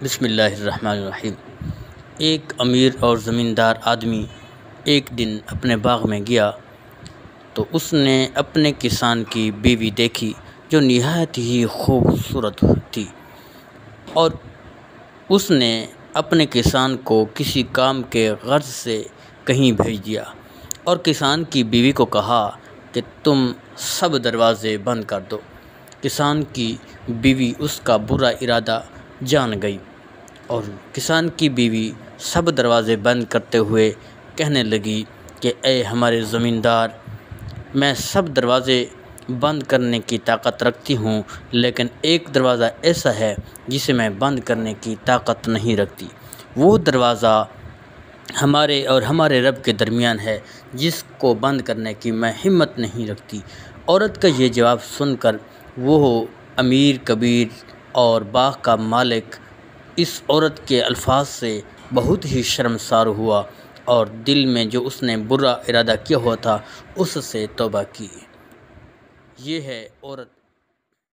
بسم اللہ الرحمن الرحیم۔ ایک امیر اور زمیندار آدمی ایک دن اپنے باغ میں گیا تو اس نے اپنے کسان کی بیوی دیکھی جو نہایت ہی خوبصورت تھی، اور اس نے اپنے کسان کو کسی کام کے غرض سے کہیں بھیج دیا اور کسان کی بیوی کو کہا کہ تم سب دروازے بند کر دو۔ کسان کی بیوی اس کا برا ارادہ جان گئی اور کسان کی بیوی سب دروازے بند کرتے ہوئے کہنے لگی کہ اے ہمارے زمیندار، میں سب دروازے بند کرنے کی طاقت رکھتی ہوں، لیکن ایک دروازہ ایسا ہے جسے میں بند کرنے کی طاقت نہیں رکھتی۔ وہ دروازہ ہمارے اور ہمارے رب کے درمیان ہے، جس کو بند کرنے کی میں ہمت نہیں رکھتی۔ عورت کا یہ جواب سن کر وہ امیر کبیر اور باغ کا مالک اس عورت کے الفاظ سے بہت ہی شرمسار ہوا اور دل میں جو اس نے برا ارادہ کیا ہوا تھا اس سے توبہ کی۔ یہ ہے عورت